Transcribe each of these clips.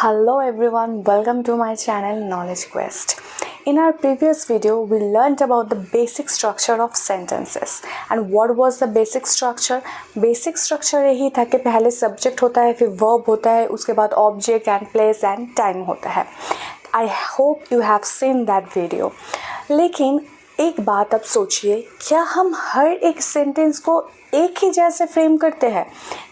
Hello everyone, welcome to my channel Knowledge Quest. In our previous video, we learned about the basic structure of sentences. And what was the basic structure? Basic structure यही था कि पहले subject होता है, फिर verb होता है, उसके बाद object and place and time होता है. I hope you have seen that video. लेकिन एक बात अब सोचिए, क्या हम हर एक सेंटेंस को एक ही जैसे फ्रेम करते हैं?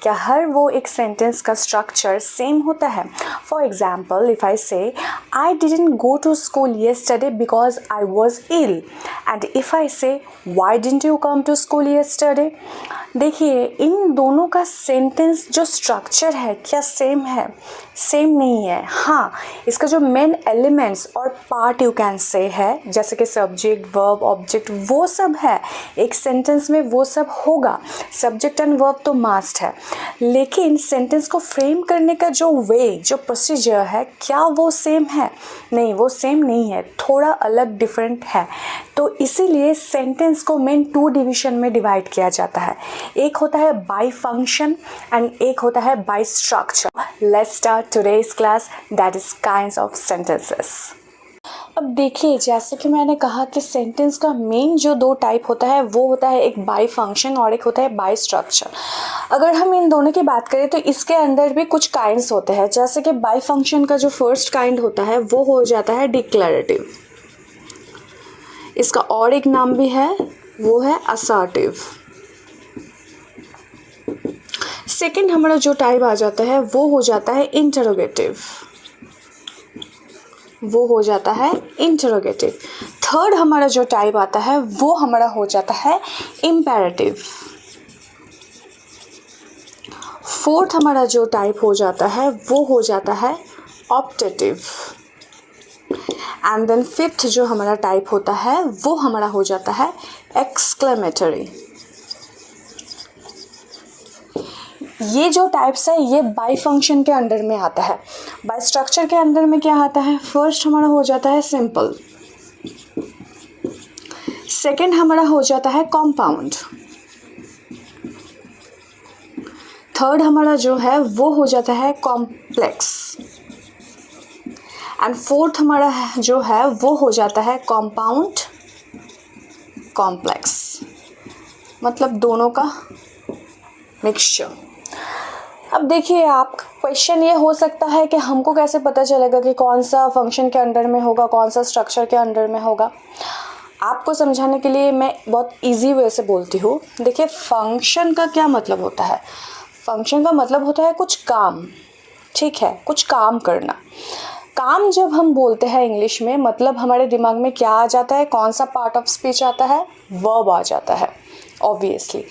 क्या हर वो एक सेंटेंस का स्ट्रक्चर सेम होता है? For example, if I say I didn't go to school yesterday because I was ill, and if I say why didn't you come to school yesterday, देखिए इन दोनों का सेंटेंस जो स्ट्रक्चर है क्या सेम है? सेम नहीं है. हाँ, इसका जो मेन एलिमेंट्स और पार्ट यू कैन से है, जैसे कि सब्जेक्ट, वर्ब, ऑब्जेक्ट, वो सब है. एक सेंटेंस में वो सब होगा. सब्जेक्ट एंड वर्ब तो मस्ट है, लेकिन सेंटेंस को फ्रेम करने का जो वे, जो प्रोसीजर है, क्या वो सेम है? नहीं, वो सेम नहीं है, थोड़ा अलग, डिफरेंट है. तो इसीलिए सेंटेंस को मेन 2 डिवीजन में डिवाइड किया जाता है. एक होता है बाय फंक्शन एंड एक होता है by structure. Let's start today's class, that is kinds of sentences. अब देखिए, जैसे कि मैंने कहा कि सेंटेंस का मेन जो 2 टाइप होता है वो होता है एक बाय फंक्शन और एक होता है बाय स्ट्रक्चर. अगर हम इन दोनों की बात करें तो इसके अंदर भी कुछ काइंड्स होते हैं. जैसे कि बाय फंक्शन का जो फर्स्ट काइंड होता है वो हो जाता है डिक्लेरेटिव. इसका और एक नाम भी है, वो है असर्टिव. सेकेंड हमारा जो टाइप आ जाता है वो हो जाता है इंटरोगेटिव. वो हो जाता है इंटरोगेटिव. थर्ड हमारा जो टाइप आता है वो हमारा हो जाता है इम्पेरेटिव. फोर्थ हमारा जो टाइप हो जाता है वो हो जाता है ऑप्टेटिव. एंड देन फिफ्थ जो हमारा टाइप होता है वो हमारा हो जाता है एक्सक्लेमेटरी. ये जो टाइप्स है ये बाय फंक्शन के अंडर में आता है. बाय स्ट्रक्चर के अंदर में क्या आता है? फर्स्ट हमारा हो जाता है सिंपल. सेकंड हमारा हो जाता है कॉम्पाउंड. थर्ड हमारा जो है वो हो जाता है कॉम्प्लेक्स. एंड फोर्थ हमारा जो है वो हो जाता है कॉम्पाउंड कॉम्प्लेक्स, मतलब दोनों का मिक्सचर. अब देखिए, आप क्वेश्चन ये हो सकता है कि हमको कैसे पता चलेगा कि कौन सा फंक्शन के अंडर में होगा, कौन सा स्ट्रक्चर के अंडर में होगा. आपको समझाने के लिए मैं बहुत इजी वे से बोलती हूँ. देखिए, फंक्शन का क्या मतलब होता है? फंक्शन का मतलब होता है कुछ काम. ठीक है, कुछ काम करना. काम जब हम बोलते हैं इंग्लिश में, मतलब हमारे दिमाग में क्या आ जाता है? कौन सा पार्ट ऑफ स्पीच आता है? वर्ब आ जाता है ऑब्वियसली,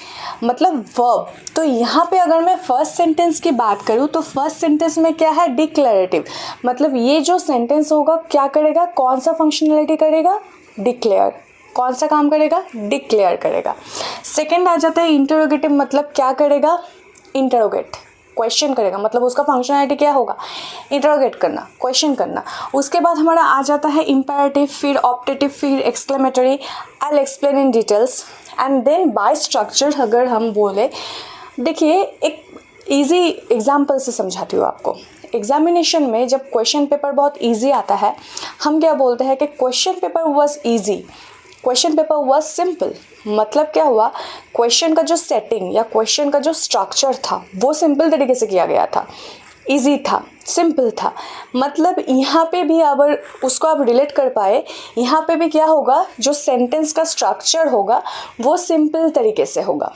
मतलब वर्ब. तो यहाँ पे अगर मैं फर्स्ट सेंटेंस की बात करूँ तो फर्स्ट सेंटेंस में क्या है? डिक्लेरेटिव. मतलब ये जो सेंटेंस होगा क्या करेगा? कौन सा फंक्शनैलिटी करेगा? डिक्लेयर. कौन सा काम करेगा? डिक्लेयर करेगा. सेकंड आ जाता है इंटरोगेटिव. मतलब क्या करेगा? इंटरोगेट, क्वेश्चन करेगा. मतलब उसका फंक्शनैलिटी क्या होगा? इंटरोगेट करना, क्वेश्चन करना. उसके बाद हमारा आ जाता है इम्पेरेटिव, फिर ऑप्टेटिव, फिर exclamatory. I will explain in details. And then by structure अगर हम बोले, देखिए एक इजी एग्जांपल से समझाती हूँ आपको. एग्जामिनेशन में जब क्वेश्चन पेपर बहुत इजी आता है, हम क्या बोलते हैं कि question paper was easy, question paper was simple. मतलब क्या हुआ? क्वेश्चन का जो सेटिंग या क्वेश्चन का जो स्ट्रक्चर था वो सिंपल तरीके से किया गया था, इजी था, सिंपल था. मतलब यहाँ पे भी अगर उसको आप रिलेट कर पाए, यहाँ पे भी क्या होगा? जो सेंटेंस का स्ट्रक्चर होगा वो सिंपल तरीके से होगा.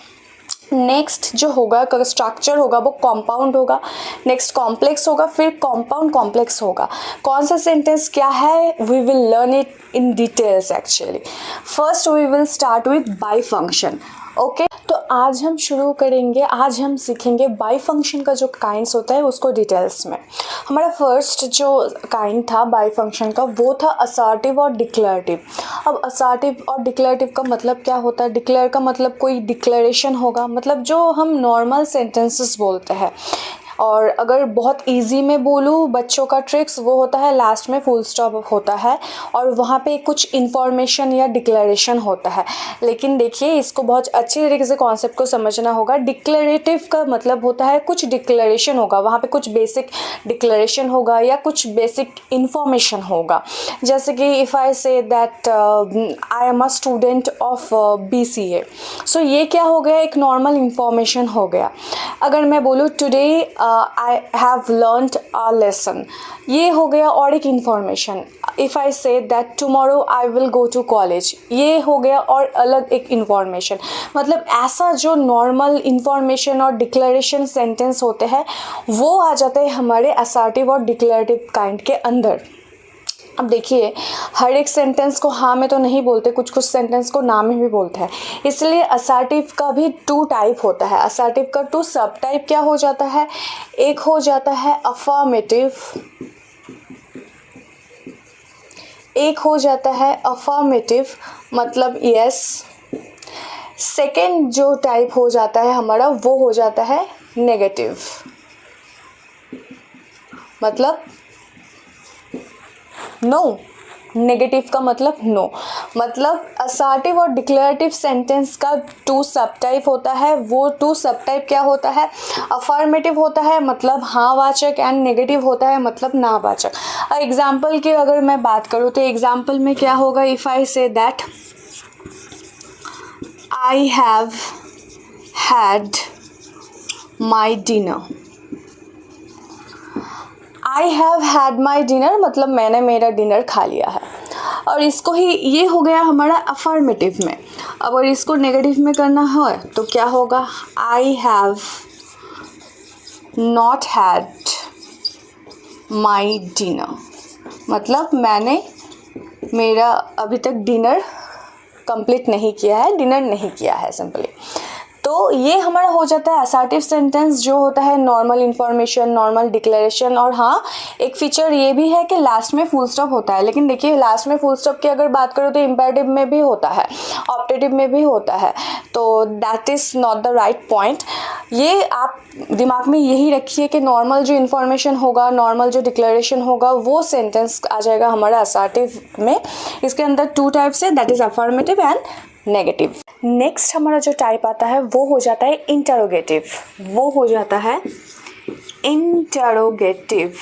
नेक्स्ट जो होगा स्ट्रक्चर होगा वो कॉम्पाउंड होगा, नेक्स्ट कॉम्प्लेक्स होगा, फिर कॉम्पाउंड कॉम्प्लेक्स होगा. कौन सा सेंटेंस क्या है? We will learn it in details actually. First we will start with by function. Okay, तो आज हम शुरू करेंगे, आज हम सीखेंगे बाय फंक्शन का जो काइंड्स होता है उसको डिटेल्स में. हमारा फर्स्ट जो काइंड था बाय फंक्शन का वो था असर्टिव और डिक्लेरेटिव. अब असर्टिव और डिक्लेरेटिव का मतलब क्या होता है? डिक्लेयर का मतलब कोई डिक्लेरेशन होगा, मतलब जो हम नॉर्मल सेंटेंसेस बोलते हैं. और अगर बहुत इजी में बोलूँ बच्चों का ट्रिक्स, वो होता है लास्ट में फुल स्टॉप होता है और वहाँ पे कुछ इन्फॉर्मेशन या डिक्लेरेशन होता है। लेकिन देखिए इसको बहुत अच्छी तरीके से कॉन्सेप्ट को समझना होगा। डिक्लेरेटिव का मतलब होता है कुछ डिक्लेरेशन होगा, वहाँ पे कुछ बेसिक डिक्लेरेशन होगा या कुछ बेसिक इन्फॉर्मेशन होगा। जैसे कि if I say that I am a student of BCA, सो ये क्या हो गया, एक नॉर्मल इन्फॉर्मेशन हो गया। अगर मैं बोलूँ today I have learned a lesson, ये हो गया और एक information. If I say that tomorrow I will go to college, ये हो गया और अलग एक इन्फॉर्मेशन। मतलब ऐसा जो नॉर्मल इन्फॉर्मेशन और डिक्लेरेशन सेंटेंस होते हैं वो आ जाते हैं हमारे असर्टिव और डिक्लेरेटिव काइंड के अंदर। अब देखिए हर एक सेंटेंस को हाँ में तो नहीं बोलते, कुछ कुछ सेंटेंस को ना में भी बोलते हैं। इसलिए असर्टिव का भी 2 टाइप होता है। असर्टिव का 2 सब टाइप क्या हो जाता है, एक हो जाता है अफर्मेटिव, एक हो जाता है अफर्मेटिव मतलब यस। सेकेंड जो टाइप हो जाता है हमारा वो हो जाता है नेगेटिव, मतलब नो। नेगेटिव का मतलब नो। मतलब असर्टिव और डिक्लेरेटिव सेंटेंस का 2 सब टाइप होता है। वो 2 सब टाइप क्या होता है, अफर्मेटिव होता है मतलब हाँ वाचक, एंड नेगेटिव होता है मतलब ना वाचक। एग्जाम्पल की अगर मैं बात करूँ तो एग्जाम्पल में क्या होगा, if I say that I have had my dinner, I have had my dinner मतलब मैंने मेरा डिनर खा लिया है। और इसको ही ये हो गया हमारा अफर्मेटिव में। अगर इसको नेगेटिव में करना हो तो क्या होगा, I have not had my dinner मतलब मैंने मेरा अभी तक डिनर कंप्लीट नहीं किया है, डिनर नहीं किया है सिंपली। तो ये हमारा हो जाता है असर्टिव सेंटेंस, जो होता है नॉर्मल इन्फॉर्मेशन, नॉर्मल डिक्लेरेशन। और हाँ एक फीचर ये भी है कि लास्ट में फुल स्टॉप होता है। लेकिन देखिए लास्ट में फुल स्टॉप की अगर बात करो तो इम्पेरेटिव में भी होता है, ऑप्टेटिव में भी होता है, तो that is not the right point. ये आप दिमाग में यही रखिए कि नॉर्मल जो इन्फॉर्मेशन होगा, नॉर्मल जो डिक्लेरेशन होगा वो सेंटेंस आ जाएगा हमारा असर्टिव में। इसके अंदर 2 टाइप्स है, that is affirmative and negative. Next हमारा जो टाइप आता है वो हो जाता है इंटरोगेटिव, वो हो जाता है इंटरोगेटिव।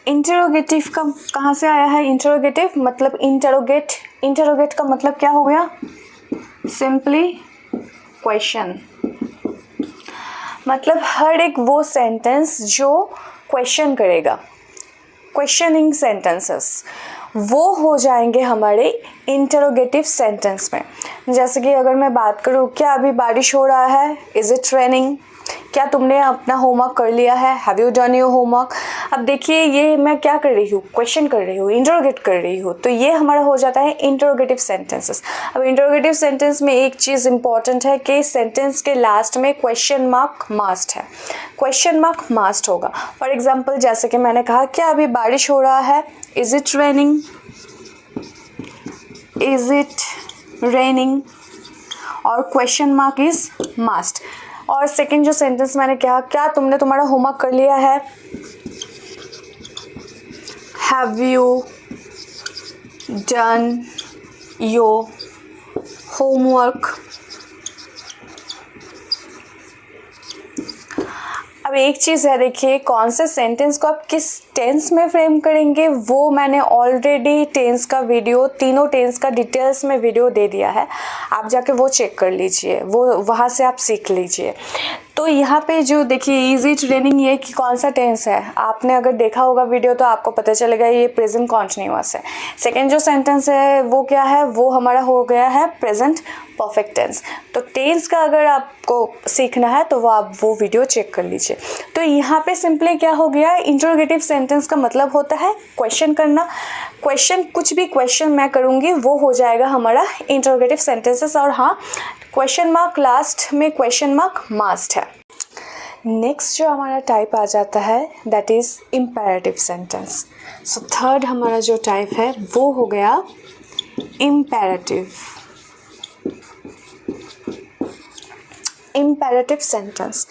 इंटरोगेटिव का कहाँ से आया है, इंटरोगेटिव मतलब इंटरोगेट, इंटरोगेट का मतलब क्या हो गया, सिंपली क्वेश्चन। मतलब हर एक वो सेंटेंस जो क्वेश्चन करेगा, क्वेश्चनिंग सेंटेंसेस, वो हो जाएंगे हमारे इंटरोगेटिव सेंटेंस में। जैसे कि अगर मैं बात करूँ, क्या अभी बारिश हो रहा है, इज़ इट रेनिंग, क्या तुमने अपना होमवर्क कर लिया है, have you done your homework. अब देखिए ये मैं क्या कर रही हूँ, क्वेश्चन कर रही हूँ, इंटरोगेट कर रही हूँ, तो ये हमारा हो जाता है इंटरोगेटिव सेंटेंसेस। अब इंटरोगेटिव सेंटेंस में एक चीज़ इंपॉर्टेंट है कि सेंटेंस के लास्ट में क्वेश्चन मार्क मस्ट है, क्वेश्चन मार्क मस्ट होगा। फॉर एग्जाम्पल जैसे कि मैंने कहा क्या अभी बारिश हो रहा है, is it raining, is it raining, और क्वेश्चन मार्क इज मस्ट। और सेकंड जो सेंटेंस मैंने कहा, क्या तुमने तुम्हारा होमवर्क कर लिया है, have you done your homework. अब एक चीज़ है, देखिए कौन से सेंटेंस को आप किस टेंस में फ्रेम करेंगे वो मैंने ऑलरेडी टेंस का वीडियो, तीनों टेंस का डिटेल्स में वीडियो दे दिया है, आप जाके वो चेक कर लीजिए, वो वहाँ से आप सीख लीजिए। तो यहाँ पे जो देखिए इज इट रेनिंग, ये कि कौन सा टेंस है, आपने अगर देखा होगा वीडियो तो आपको पता चलेगा ये प्रेजेंट कॉन्टिन्यूअस है। सेकेंड जो सेंटेंस है वो क्या है, वो हमारा हो गया है प्रेजेंट परफेक्ट टेंस। तो टेंस का अगर आपको सीखना है तो वो आप वो वीडियो चेक कर लीजिए। तो यहाँ पे सिंपली क्या हो गया, इंटरोगेटिव सेंटेंस का मतलब होता है क्वेश्चन करना। क्वेश्चन, कुछ भी क्वेश्चन मैं करूँगी वो हो जाएगा हमारा इंटरोगेटिव सेंटेंसेस। और हाँ, क्वेश्चन मार्क लास्ट में क्वेश्चन मार्क मस्ट है। नेक्स्ट जो हमारा टाइप आ जाता है that is imperative sentence. So third हमारा जो टाइप है वो हो गया इम्पेरेटिव। Imperative sentence.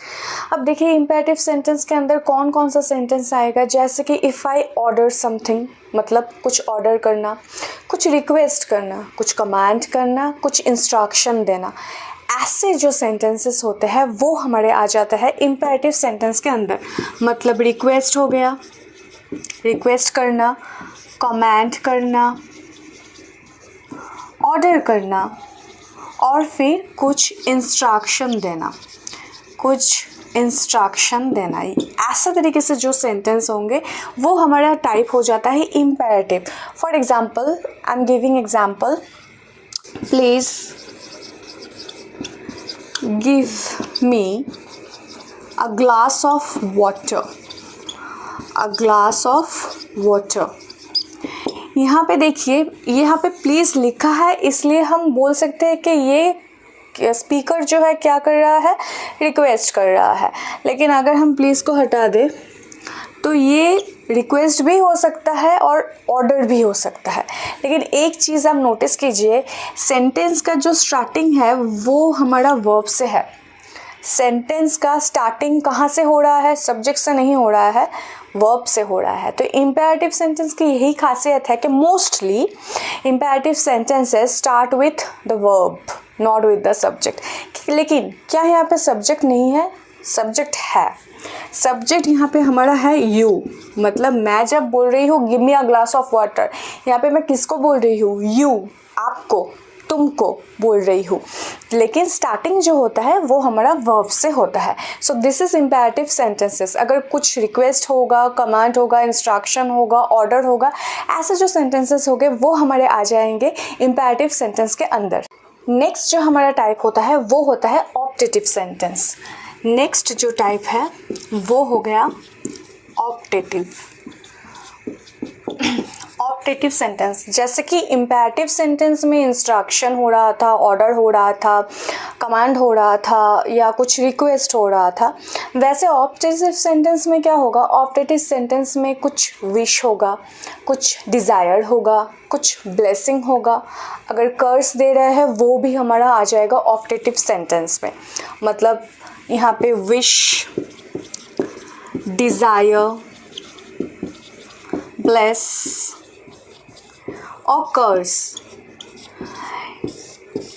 अब देखिए इम्पेरेटिव सेंटेंस के अंदर कौन कौन सा सेंटेंस आएगा, जैसे कि इफ़ आई ऑर्डर समथिंग, मतलब कुछ ऑर्डर करना, कुछ रिक्वेस्ट करना, कुछ कमांड करना, कुछ इंस्ट्रक्शन देना, ऐसे जो सेंटेंसेस होते हैं वो हमारे आ जाता है इम्पेरेटिव सेंटेंस के अंदर। मतलब रिक्वेस्ट हो गया, रिक्वेस्ट करना, कमांड करना, ऑर्डर करना और फिर कुछ इंस्ट्रक्शन देना, कुछ इंस्ट्रक्शन देना। ऐसा तरीके से जो सेंटेंस होंगे वो हमारा टाइप हो जाता है imperative. For example, I am giving example, please give me a glass of water, a glass of water। यहाँ पे देखिए, यहाँ पे प्लीज़ लिखा है, इसलिए हम बोल सकते हैं कि ये स्पीकर जो है क्या कर रहा है, रिक्वेस्ट कर रहा है। लेकिन अगर हम प्लीज़ को हटा दें तो ये रिक्वेस्ट भी हो सकता है और ऑर्डर भी हो सकता है। लेकिन एक चीज़ आप नोटिस कीजिए, सेंटेंस का जो स्टार्टिंग है वो हमारा वर्ब से है। सेंटेंस का स्टार्टिंग कहाँ से हो रहा है, सब्जेक्ट से नहीं हो रहा है, वर्ब से हो रहा है। तो इम्पेरेटिव सेंटेंस की यही खासियत है कि mostly imperative sentences start with the verb, not with the subject. लेकिन क्या यहाँ पे सब्जेक्ट नहीं है? सब्जेक्ट है। सब्जेक्ट यहाँ पे हमारा है यू, मतलब मैं जब बोल रही हूँ give me a glass of water, यहाँ पे मैं किसको बोल रही हूँ? यू, आपको, तुमको बोल रही हूँ। लेकिन स्टार्टिंग जो होता है वो हमारा वर्ब से होता है। So this is imperative sentences. अगर कुछ रिक्वेस्ट होगा, कमांड होगा, इंस्ट्रक्शन होगा, ऑर्डर होगा, ऐसे जो सेंटेंसेस होंगे वो हमारे आ जाएंगे इम्पेरेटिव सेंटेंस के अंदर। नेक्स्ट जो हमारा टाइप होता है वो होता है ऑप्टेटिव सेंटेंस। नेक्स्ट जो टाइप है वो हो गया ऑप्टेटिव। ऑप्टेटिव सेंटेंस, जैसे कि इम्पेरेटिव सेंटेंस में इंस्ट्रक्शन हो रहा था, ऑर्डर हो रहा था, कमांड हो रहा था या कुछ रिक्वेस्ट हो रहा था, वैसे ऑप्टेटिव सेंटेंस में क्या होगा? ऑप्टेटिव सेंटेंस में कुछ विश होगा, कुछ डिज़ायर होगा, कुछ ब्लेसिंग होगा। अगर कर्स दे रहे हैं वो भी हमारा आ जाएगा ऑप्टेटिव सेंटेंस में। मतलब यहाँ पे विश, डिज़ायर, ब्लेस और कर्स,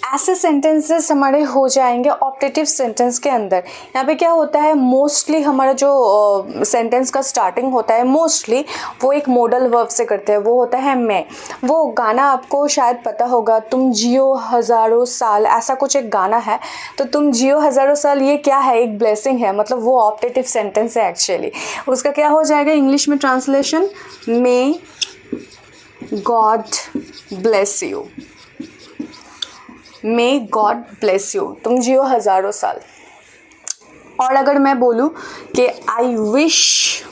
ऐसे सेंटेंसेस हमारे हो जाएंगे ऑप्टेटिव सेंटेंस के अंदर। यहाँ पे क्या होता है, मोस्टली हमारा जो सेंटेंस का स्टार्टिंग होता है मोस्टली वो एक मॉडल वर्ब से करते हैं, वो होता है मैं। वो गाना आपको शायद पता होगा, तुम जियो हज़ारों साल, ऐसा कुछ एक गाना है। तो तुम जियो हज़ारों साल, ये क्या है? एक ब्लेसिंग है, मतलब वो ऑप्टेटिव सेंटेंस है एक्चुअली। उसका क्या हो जाएगा इंग्लिश में translation? May God bless you, may God bless you, तुम जियो हज़ारों साल। और अगर मैं बोलूँ कि I wish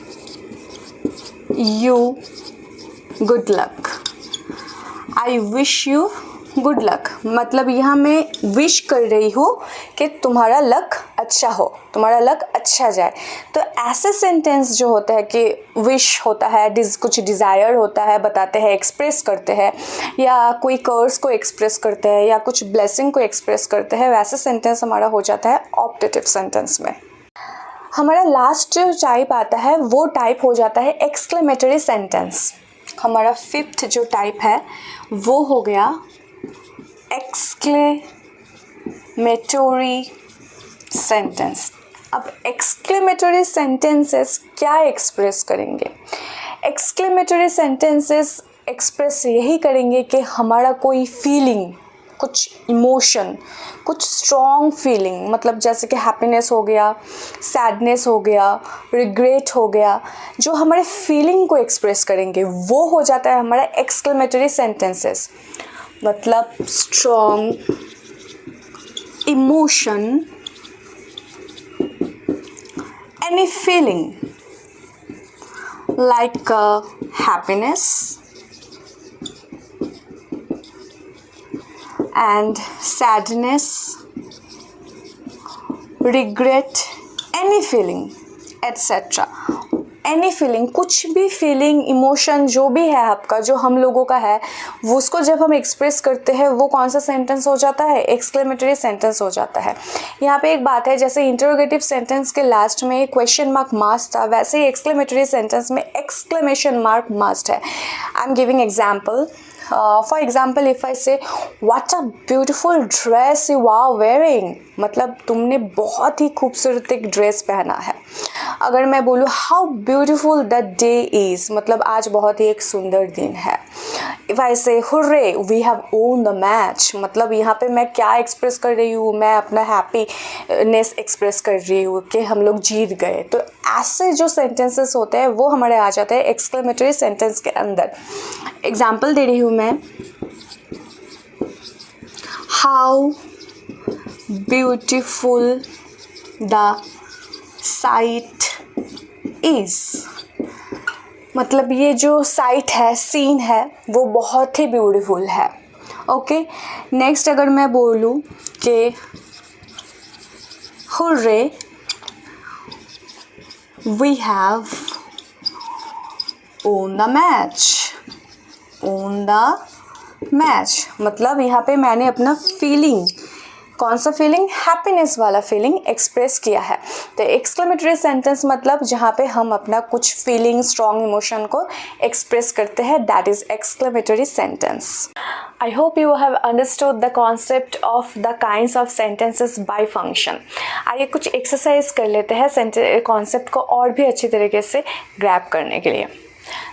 you good luck, I wish you good luck, मतलब यहाँ मैं विश कर रही हूँ कि तुम्हारा लक अच्छा हो, तुम्हारा लक अच्छा जाए। तो ऐसे सेंटेंस जो होता है कि विश होता है, कुछ डिज़ायर होता है, बताते हैं, एक्सप्रेस करते हैं, या कोई कर्स को एक्सप्रेस करते हैं, या कुछ ब्लेसिंग को एक्सप्रेस करते हैं, वैसे सेंटेंस हमारा हो जाता है ऑप्टेटिव सेंटेंस में। हमारा लास्ट जो टाइप आता है वो टाइप हो जाता है एक्सक्लेमेटरी सेंटेंस। हमारा फिफ्थ जो टाइप है वो हो गया एक्सक्लेमेटरी सेंटेंस। अब एक्सक्लेमेटरी सेंटेंसेस क्या एक्सप्रेस करेंगे? एक्सक्लेमेटरी सेंटेंसेस एक्सप्रेस यही करेंगे कि हमारा कोई फीलिंग, कुछ इमोशन, कुछ स्ट्रॉन्ग फीलिंग, मतलब जैसे कि हैप्पीनेस हो गया, सैडनेस हो गया, रिग्रेट हो गया, जो हमारे फीलिंग को एक्सप्रेस करेंगे वो हो जाता है हमारा एक्सक्लेमेटरी सेंटेंसेस। मतलब strong emotion, any feeling like happiness and sadness, regret, any feeling, etc. Any feeling, कुछ भी फीलिंग, इमोशन जो भी है आपका, जो हम लोगों का है, वो उसको जब हम एक्सप्रेस करते हैं वो कौन सा सेंटेंस हो जाता है? एक्सक्लेमेटरी सेंटेंस हो जाता है। यहाँ पे एक बात है, जैसे इंटरोगेटिव सेंटेंस के लास्ट में क्वेश्चन मार्क मस्ट था, वैसे ही एक्सक्लेमेटरी सेंटेंस में एक्सक्लेमेशन मार्क मस्ट है। I am giving example. For example, if I say what a beautiful dress you are wearing, मतलब तुमने बहुत ही खूबसूरत एक ड्रेस पहना है. अगर मैं बोलूँ how beautiful the day is, मतलब आज बहुत ही एक सुंदर दिन है. If I say hooray we have won the match, मतलब यहाँ पे मैं क्या एक्सप्रेस कर रही हूँ? मैं अपना हैप्पीनेस एक्सप्रेस कर रही हूँ कि हम लोग जीत गए. तो ऐसे जो सेंटेंसेस होते हैं वो हमारे आ जाते हैं एक्सक्लेमेटरी सेंटेंस के अंदर. एग्जाम्पल दे रही हूँ मैं. How beautiful the sight is, मतलब ये जो साइट है, सीन है, वो बहुत ही ब्यूटीफुल है. ओके. नेक्स्ट अगर मैं बोलूँ कि hurray we have won the match, own the match, मतलब यहाँ पे मैंने अपना फीलिंग, कौन सा फीलिंग? हैप्पीनेस वाला फीलिंग एक्सप्रेस किया है. तो एक्सक्लेमेटरी सेंटेंस मतलब जहाँ पे हम अपना कुछ फीलिंग, स्ट्रॉन्ग इमोशन को एक्सप्रेस करते हैं, that is exclamatory sentence. I hope you have understood the concept of the kinds of sentences by function. आइए कुछ एक्सरसाइज कर लेते हैं कॉन्सेप्ट को और भी अच्छी तरीके से ग्रैब करने के लिए.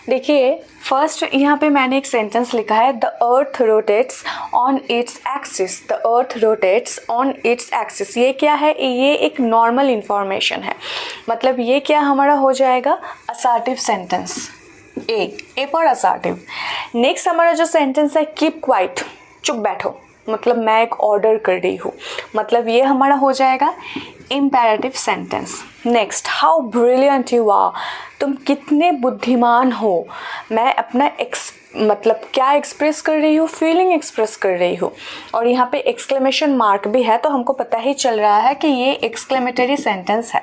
देखिए, फर्स्ट यहाँ पे मैंने एक सेंटेंस लिखा है, the earth rotates on its axis. The earth rotates on its axis, ये क्या है? ये एक नॉर्मल इंफॉर्मेशन है. मतलब ये क्या हमारा हो जाएगा? Assertive sentence. A for assertive. Next हमारा जो सेंटेंस है, कीप क्वाइट, चुप बैठो, मतलब मैं एक ऑर्डर कर रही हूँ, मतलब ये हमारा हो जाएगा imperative sentence. Next, how brilliant you are, तुम कितने बुद्धिमान हो. मैं अपना मतलब क्या एक्सप्रेस कर रही हूँ? फीलिंग एक्सप्रेस कर रही हूँ. और यहाँ पे एक्सक्लेमेशन मार्क भी है, तो हमको पता ही चल रहा है कि ये एक्सक्लेमेटरी सेंटेंस है.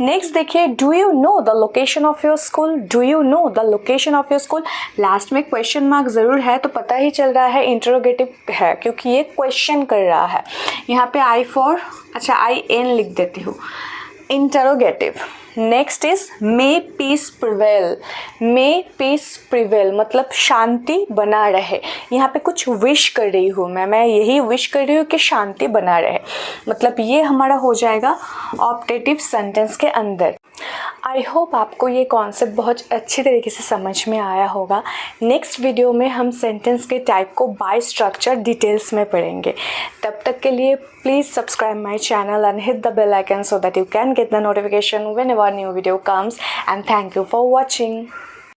नेक्स्ट देखिए, do you know the location of your school. Do you know the location of your school, last में क्वेश्चन मार्क ज़रूर है, तो पता ही चल रहा है इंटरोगेटिव है, क्योंकि ये क्वेश्चन कर रहा है. यहाँ पे आई एन लिख देती हूँ, interrogative. Next is may piece prevail. May piece prevail मतलब शांति बना रहे. यहाँ पे कुछ विश कर रही हूँ मैं यही विश कर रही हूँ कि शांति बना रहे, मतलब ये हमारा हो जाएगा ऑप्टेटिव सेंटेंस के अंदर. आई होप आपको ये कॉन्सेप्ट बहुत अच्छी तरीके से समझ में आया होगा. नेक्स्ट वीडियो में हम सेंटेंस के टाइप को बाय स्ट्रक्चर डिटेल्स में पढ़ेंगे. तब तक के लिए please subscribe my channel and hit the bell icon so that you can get the notification whenever new video comes, and thank you for watching.